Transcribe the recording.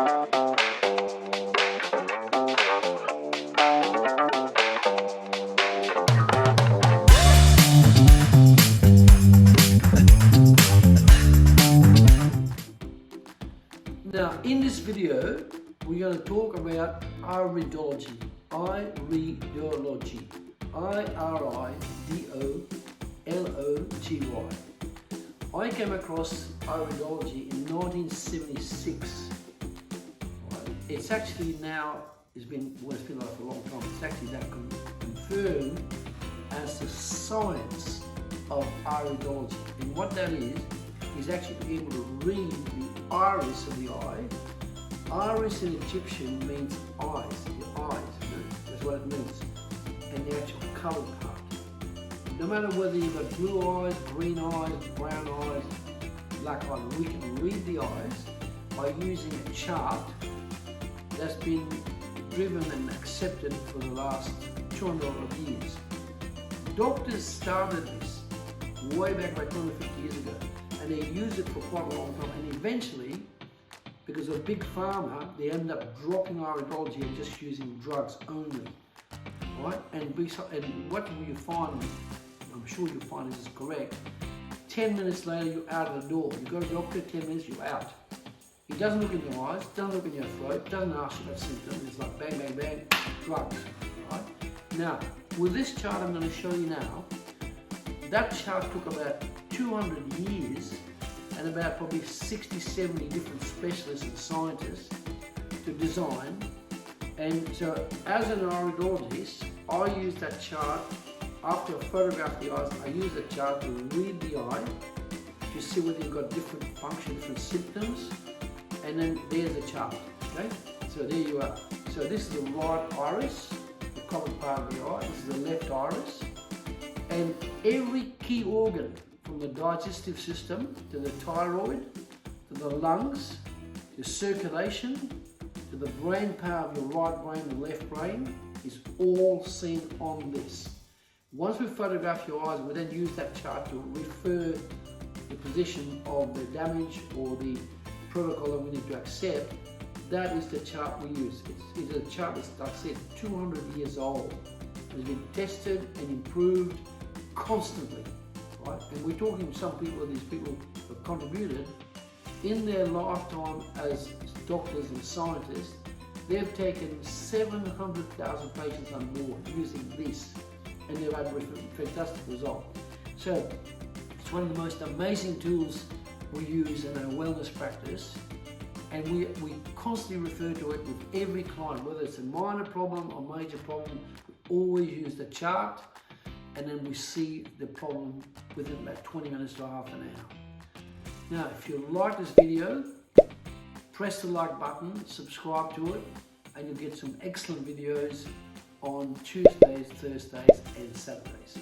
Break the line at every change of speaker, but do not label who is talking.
Now, in this video, we're going to talk about Iridology. Iridology. I-R-I-D-O-L-O-G-Y. I came across Iridology in 1976. It's actually now, it's been like for a long time, it's actually now confirmed as the science of Iridology. And what that is actually being able to read the iris of the eye. Iris in Egyptian means eyes, your eyes, that's what it means. And the actual colour part. No matter whether you've got blue eyes, green eyes, brown eyes, black eyes, we can read the eyes by using a chart that's been driven and accepted for the last 200 years. Doctors started this way back like 250 years ago, and they used it for quite a long time, and eventually, because of big pharma, they ended up dropping Iridology and just using drugs only, right? And what you find, I'm sure you'll find this is correct, 10 minutes later you're out of the door. You go to the doctor, 10 minutes you're out. He doesn't look in your eyes, doesn't look in your throat, doesn't ask you about symptoms. It's like bang, bang, bang, drugs, right? Now, with this chart I'm going to show you now, that chart took about 200 years and about probably 60, 70 different specialists and scientists to design. And so as an iridologist, I use that chart. After I photograph the eyes, I use the chart to read the eye to see whether you've got different functions, different symptoms. And then there's the chart, okay? So there you are. So this is the right iris, the common part of the eye. This is the left iris. And every key organ, from the digestive system to the thyroid, to the lungs, to circulation, to the brain power of your right brain and left brain, is all seen on this. Once we photograph your eyes, we then use that chart to refer the position of the damage or the protocol that we need to accept. That is the chart we use. It's a chart that's, like I said, 200 years old. It has been tested and improved constantly, right? And we're talking some people, these people have contributed in their lifetime as doctors and scientists. They've taken 700,000 patients on board using this, and they've had a fantastic result. So it's one of the most amazing tools we use in our wellness practice, and we constantly refer to it with every client, whether it's a minor problem or major problem. We always use the chart, and then we see the problem within about 20 minutes to half an hour. Now, if you like this video, press the like button, subscribe to it, and you'll get some excellent videos on Tuesdays, Thursdays, and Saturdays.